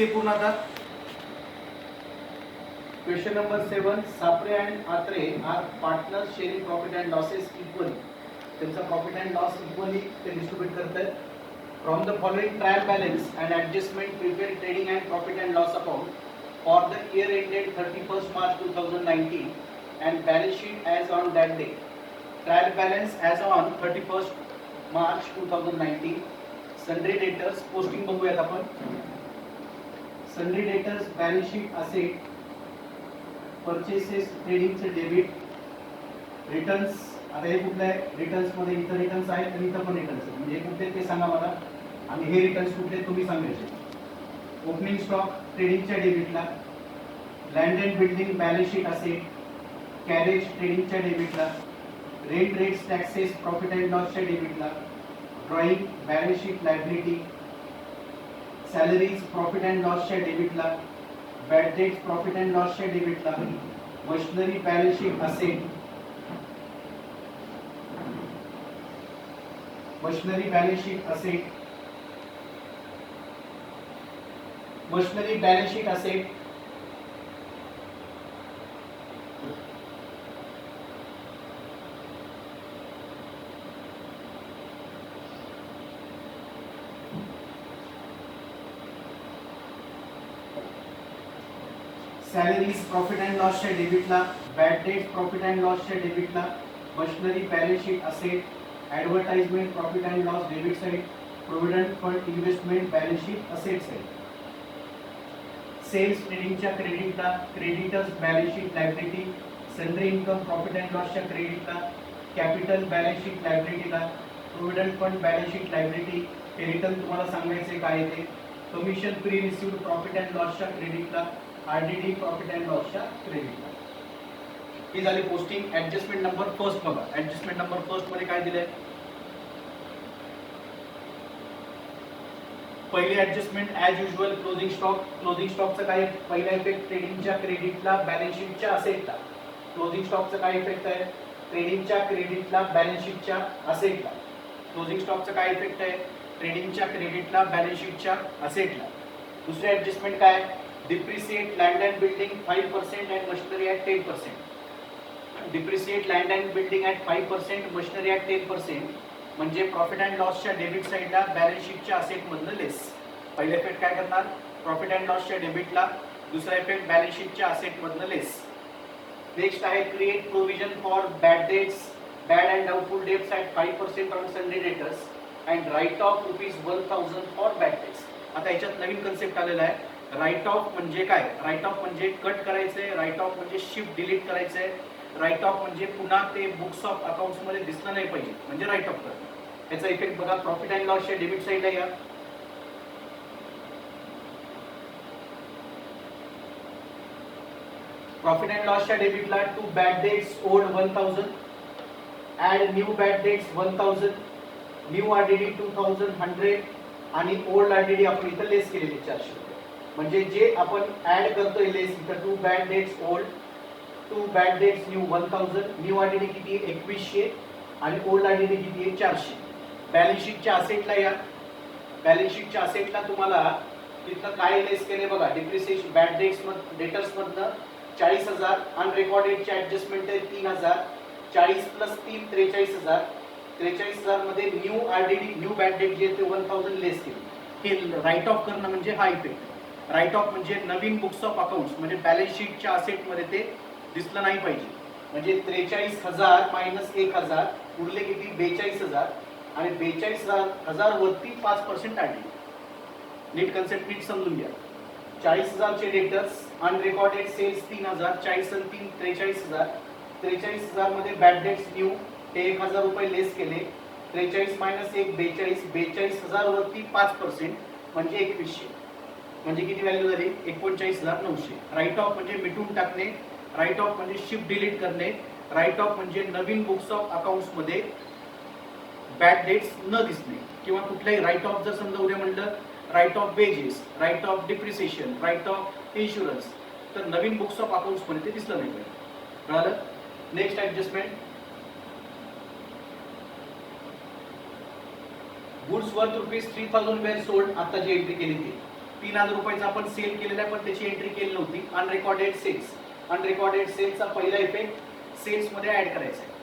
पूर्ण आता question number 7. Sapre and Atre are partners sharing profit and losses equally. त्यांचा profit and loss equally ते distribute करतात. From the following trial balance and adjustment prepare trading and profit and loss account for the year ended 31st March 2019 and balance sheet as on that day. Trial balance as on 31st March 2019. Sundry debtors posting बघूयात आपण. Sundry debtors balance sheet asset, purchases ट्रेडिंगचे debit, returns. आता हे कुठले आहे? Returns मध्ये इथं returns आहेत आणि इथं पण रिटर्न्स आहेत. म्हणजे कुठले ते सांगा मला आणि हे रिटर्न्स कुठले तुम्ही सांगायचे. ओपनिंग स्टॉक ट्रेडिंगच्या डेबिटला, land and building balance sheet asset, carriage ट्रेडिंगच्या डेबिटला, rent rates taxes profit and लॉसच्या डेबिटला, drawing balance sheet liability, salaries profit and लॉसच्या डेबिटला, बॅड डेट्स प्रॉफिट अँड लॉसच्या डेबिटला, machinery balance sheet asset, machinery balance sheet asset, machinery balance sheet asset, salaries profit and लॉसच्या डेबिटला, bad debts profit and लॉसच्या डेबिटला, machinery balance sheet asset, advertisement profit and loss debit side, provident fund investment balance sheet asset side. Sales ट्रेडिंगच्या क्रेडिटला, creditors balance sheet liability, sundry income profit and लॉसच्या क्रेडिटला, capital balance sheet लायबिलिटीला, provident fund balance sheet liability. हे return तुम्हाला सांगायचे काय ते. Commission pre received profit and लॉसच्या क्रेडिटला, आरडीडी प्रॉफिट अँड लॉसच्या क्रेडिटला. ही झाली पोस्टिंग. ऍडजस्टमेंट नंबर फर्स्ट बघा. ऍडजस्टमेंट नंबर फर्स्ट मध्ये काय दिलंय? पहिली adjustment as usual closing stock. Closing स्टॉकचा काय पहिला इफेक्ट? ट्रेडिंगच्या क्रेडिटला, बॅलन्स शीटच्या असेटला. क्लोजिंग स्टॉकचा काय इफेक्ट आहे? ट्रेडिंगच्या क्रेडिटला, बॅलन्स शीटच्या असेटला. क्लोजिंग स्टॉकचा काय इफेक्ट आहे? ट्रेडिंगच्या क्रेडिटला, बॅलन्स शीटच्या असेटला. दुसरी ऍडजस्टमेंट काय? Depreciate land and building 5% and machinery at 10%. Depreciate land and building at 5%, machinery at 10%. म्हणजे प्रॉफिट अँड लॉसच्या डेबिट साईडला, बॅलन्स शीटच्या असेटमधनं लेस. पहिला इफेक्ट काय करणार? प्रॉफिट अँड लॉसच्या डेबिटला. दुसरा इफेक्ट बॅलन्स शीटच्या असेटमधनं लेस. नेक्स्ट आहे create provision for bad debts, bad and doubtful debts at 5% on sundry debtors and write off ₹1000 for bad debts. आता याच्यात नवीन कन्सेप्ट आलेला आहे. राईट ऑफ म्हणजे काय? राईट ऑफ म्हणजे कट करायचंय, राईट ऑफ म्हणजे शिफ्ट डिलीट करायचंय, राईट ऑफ म्हणजे पुन्हा ते बुक्स ऑफ अकाउंट्स मध्ये दिसलं नाही पाहिजे, म्हणजे राईट ऑफ करणं. याचा इफेक्ट बघा प्रॉफिट अँड लॉसच्या डेबिट साईडला या. प्रॉफिट अँड लॉसच्या डेबिटला to bad debts old 1000, add new bad debts 1000, new RDD 2100 आणि ओल्ड आरडीडी आपण इथं लेस केलेली 400. म्हणजे जे आपण ऍड करतोय लेस इथं to bad debts old, to bad debts new 1000, new RDD किती आहे 2100 आणि ओल्ड आरडीडी किती आहे 400. बॅलन्स शीटच्या असेटला या. बॅलन्स शीटच्या असेटला तुम्हाला तिथं काय लेस केले बघा. डिप्रिसिएशन बॅड डेट्स डेटर्स मधनं 40,000, अनरेकॉर्डेडचे ऍडजस्टमेंट आहे 3,000, 40 + 3 43,000. 43,000 मध्ये new RDD new bad debt जे ते 1000 लेस केले. हे राईट ऑफ करणं म्हणजे हा इफेक्ट. राईट ऑफ म्हणजे नवीन बुक्स ऑफ अकाउंट्स म्हणजे बॅलन्स शीटच्या असेटमध्ये ते दिसलं नाही पाहिजे. म्हणजे 43,000 - 1,000 उरले किती? 42,000 आणि 42,000 वरती 5% आढळली. नीट कन्सेप्ट नीट समजून घ्या. 40,000 चे डेटर्स, अनरेकॉर्डेड सेल्स 3,000, 40 आणि 3 43,000. 43,000 मध्ये बॅड डेट्स न्यू ते 1,000 रुपये लेस केले. 43 - 1 42, 42,000 वरती 5% म्हणजे 2100. म्हणजे किती व्हॅल्यू झाली? 39,900. राईट ऑफ म्हणजे मिटून टाकणे, राईट ऑफ म्हणजे शिफ्ट डिलीट करणे, राईट ऑफ म्हणजे नवीन बुक्स ऑफ अकाउंट्स मध्ये बॅड डेट्स न दिसणे. किंवा कुठलाही राईट ऑफ जर समजा उद्या म्हणलं write off wages, write off depreciation, write off insurance, तर नवीन बुक्स ऑफ अकाउंट्स मध्ये ते दिसलं नाही पाहिजे. कळालं? Next adjustment goods worth ₹3,000 were sold. आता जी एंट्री केली ती 3000 रुपयाचा आपण सेल केलेला आहे पण त्याची एंट्री केली नव्हती. अनरेकॉर्डेड सेल्स. अनरेकॉर्डेड सेल्सचा पहिला इफेक्ट सेल्स मध्ये ऍड करायचा आहे.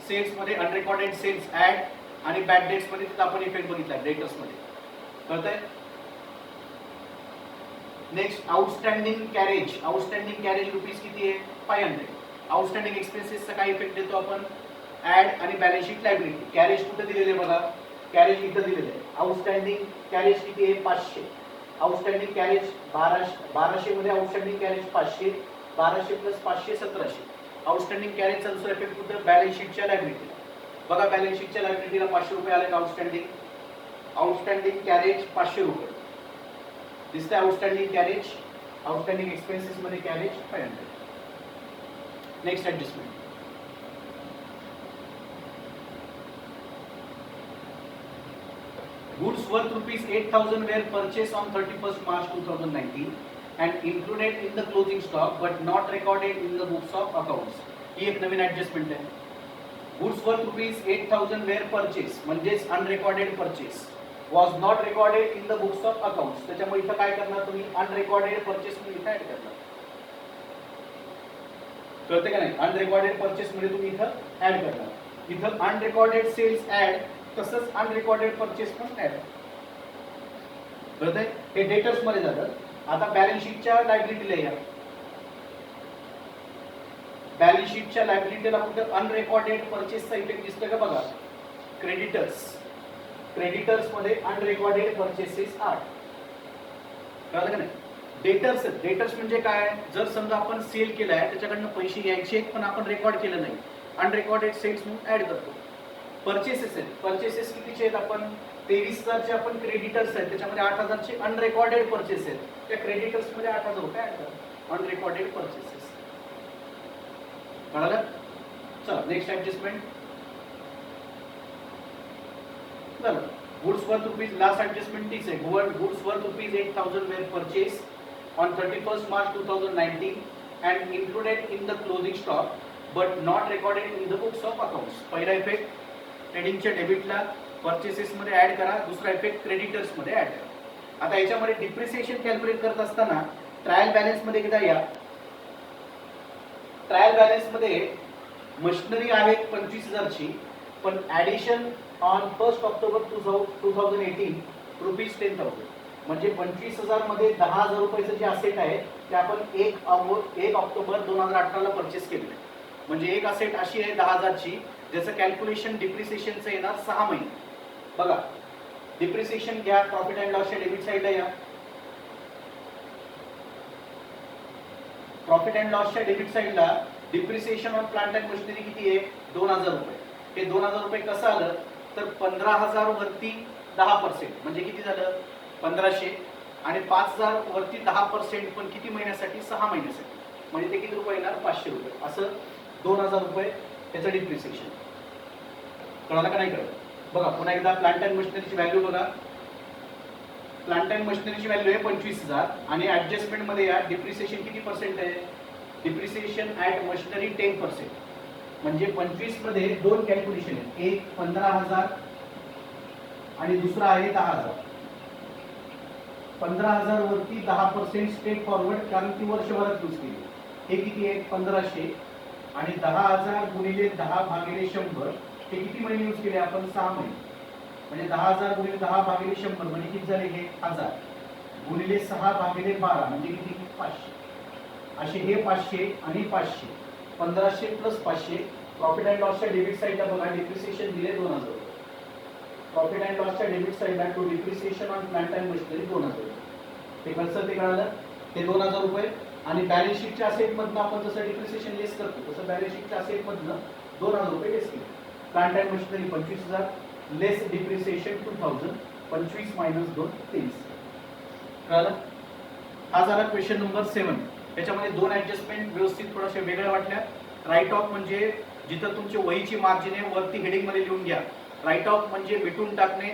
सेल्स मध्ये अनरेकॉर्डेड सेल्स ऍड आणि बॅड डेट्स मध्ये आपण इफेक्ट बघितला डेटर्स मध्ये. कळतंय? Next outstanding carriage. Outstanding carriage rupees किती आहे? 500. आउटस्टँडिंग एक्सपेन्सेसचा काय इफेक्ट देतो आपण? ऍड आणि बॅलन्स शीट लायबिलिटी. कॅरेज कुठे दिलेले बघा? कॅरेज इथं दिलेलं आहे. आउटस्टँडिंग कॅरेज किती आहे? 500. आउटस्टँडिंग कॅरेज 1200 मध्ये आउटस्टँडिंग कॅरेज 500. 1200 प्लस 500 1700. आउटस्टँडिंग कॅरेजचा दुसरा इफेक्ट कुठे? बॅलन्स शीटच्या लायबिलिटीला. बघा बॅलन्स शीटच्या लायबिलिटीला 500 रुपये आले का आउटस्टँडिंग? आउटस्टँडिंग कॅरेज 500 रुपये दिसते. Outstanding carriage. आउटस्टँडिंग एक्सपेन्सेस मध्ये carriage 500. Next adjustment. Goods worth rupees 8,000 were purchased on 31st March 2019 and included in the closing stock but not recorded in the books of accounts. ही एक नवीन adjustment आहे. Goods worth rupees 8,000 were purchased म्हणजेच अनरेकॉर्डेड purchase was not recorded in the books of accounts. त्याच्यामुळे इथं काय करणार तुम्ही? अनरेकॉर्डेड purchase मध्ये इथं ऍड करणार. कळते का नाही? अनरेकॉर्डेड परचेस मध्ये तुम्ही इथं ऍड करणार. इथं अनरेकॉर्डेड सेल्स ऍड तसंच अनरेकॉर्डेड परचेस पण ऍड. कळतंय? हे डेटर्स मध्ये जातं. आता बॅलन्स शीटच्या लायबिलिटीला या. बॅलन्स शीटच्या लायबिलिटीला कुठे अनरेकॉर्डेड परचेसचा इफेक्ट दिसतोय का बघा? क्रेडिटर्स. क्रेडिटर्स मध्ये अनरेकॉर्डेड परचेसेस 8. कळलं का नाही? डेटर्स. डेटर्स म्हणजे काय? जर समजा आपण सेल केलाय त्याच्याकडनं पैसे घ्यायचे पण आपण रेकॉर्ड केलं नाही, अनरेकॉर्डेड सेल्स म्हणून ऍड करतो. परचेसेस आहेत. परचेसेस कितीचे आहेत? आपण 23,000चे आपण क्रेडिटर्स आहेत त्याच्यामध्ये 8,000चे अनरेकॉर्डेड परचेस आहेत. त्या क्रेडिटर्स मध्ये 8,000 रुपये ऍड करा. Unrecorded purchases. कळलं? चला नेक्स्ट ऍडजस्टमेंट झालं. Goods worth rupees last adjustment तीच आहे. Goods worth rupees 8,000 were purchase on 31st March 2019 and included in the closing stock but not recorded in the books of accounts. पहिला effect ट्रेडिंगच्या डेबिटला purchases मध्ये add करा. दुसरा effect creditors मध्ये add करा. आता याच्यामध्ये डिप्रिसिएशन कॅल्क्युलेट करत असताना ट्रायल बॅलन्स मध्ये एकदा या. ट्रायल बॅलन्स मध्ये मशिनरी आहे 25,000ची पण ऍडिशन ऑन 1 ऑक्टोबर 2018 रुपीज 10,000 म्हणजे 25,000 मध्ये 10,000 रुपयाचं जे असेट आहे ते आपण 1 ऑक्टोबर 2018 ला परचेस केलेलं आहे. म्हणजे एक असेट अशी आहे 10,000ची ज्याचं कॅल्क्युलेशन डिप्रिसिएशनचं येणार 6 महिने. बघा डिप्रिसिएशन घ्या. प्रॉफिट अँड लॉसच्या डेबिट साईडला या. प्रॉफिट अँड लॉसच्या डेबिट साईडला depreciation on plant and machinery किती आहे? 2,000 रुपये. हे 2,000 रुपये कसं आलं तर 15,000 वरती 10% म्हणजे किती झालं? 1,500 आणि 5,000 वरती 10% पण किती महिन्यासाठी? 6 महिन्यासाठी. म्हणजे ते किती रुपये येणार? 500 रुपये. असं 2,000 रुपये त्याचं डिप्रिसिएशन. कळलं का नाही कळलं? बघा पुन्हा एकदा प्लांट अँड मशिनरीची व्हॅल्यू बघा. प्लांट अँड मशिनरीची व्हॅल्यू आहे 25,000 आणि ऍडजस्टमेंट मध्ये या डिप्रिसिएशन किती पर्सेंट आहे? Depreciation at machinery 10%. म्हणजे 25 मध्ये दोन कॅल्क्युलेशन आहेत. एक 15,000 आणि दुसरा आहे 10,000. 15,000 वरती 10% स्ट्रेट फॉरवर्ड कारण ती वर्षभरात यूज केली. हे किती आहे? 1,500 आणि 10,000 गुणिले 10 भागिले 100 हे किती महिने यूज केले आपण? 6 महिने. म्हणजे 10,000 गुणिले 10 भागिले 100 म्हणजे किती झाले? हे 1000 गुणिले 6 भागिले 12 म्हणजे किती? 500. असे हे 500 आणि 500 1500 प्लस 500. प्रॉफिट अँड लॉसच्या डेबिट साईडला बघा डिप्रिसिएशन दिले 2,000 रुपये. प्रॉफिट अँड लॉसच्या डेबिट साईडला to depreciation on plant and machinery 2,000 रुपये. ते कसं ते कळालं? ते 2,000 रुपये आणि बॅलन्स शीटच्या असेट मधनं आपण जसं डिप्रिसिएशन लेस करतो तसं बॅलन्स शीटच्या असेट मधनं 2,000 रुपये लेस केले. Plant and machinery 25,000 less depreciation 2,000. 25 minus 2 23. कळालं? हा झाला क्वेश्चन नंबर 7. याच्यामध्ये दोन ऍडजस्टमेंट व्यवस्थित थोड्याशा वेगळ्या वाटल्या. राईट ऑफ म्हणजे जिथं तुमची वहीची मार्जिन आहे वरती हेडिंग मध्ये लिहून घ्या. राईट ऑफ म्हणजे मिटून टाकणे.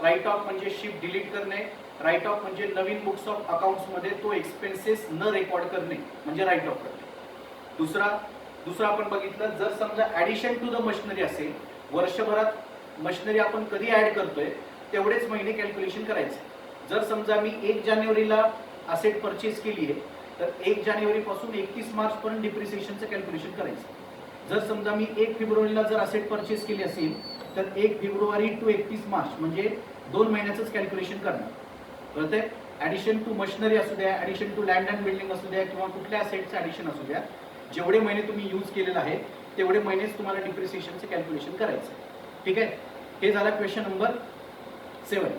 राईट ऑफ म्हणजे शिफ्ट डिलीट करणे. राईट ऑफ म्हणजे नवीन बुक्स ऑफ अकाउंट्स मध्ये तो एक्सपेन्सेस न रेकॉर्ड करणे म्हणजे राईट ऑफ करणे. दुसरा आपण बघितलं जर समजा ऍडिशन टू द मशिनरी असेल वर्षभरात मशिनरी आपण कधी ऍड करतोय तेवढेच महिने कॅल्क्युलेशन करायचे. जर समजा मी 1 जानेवारीला असेट परचेस केली आहे तर 1 जानेवारी पासून 31 मार्च पर्यंत डिप्रिसिएशनचं कॅल्क्युलेशन करायचं. जर समजा मी 1 फेब्रुवारीला जर असेट परचेस केली असेल तर 1 फेब्रुवारी टू 31 मार्च म्हणजे 2 महिन्याचंच कॅल्क्युलेशन करणार. कळतंय? ॲडिशन टू मशिनरी असू द्या, addition to land and building असू द्या किंवा कुठल्या असेटचं ॲडिशन असू द्या, जेवढे महिने तुम्ही यूज केलेलं आहे तेवढे महिनेच तुम्हाला डिप्रिसिएशनचं कॅल्क्युलेशन करायचं. ठीक आहे? हे झालं क्वेश्चन नंबर 7.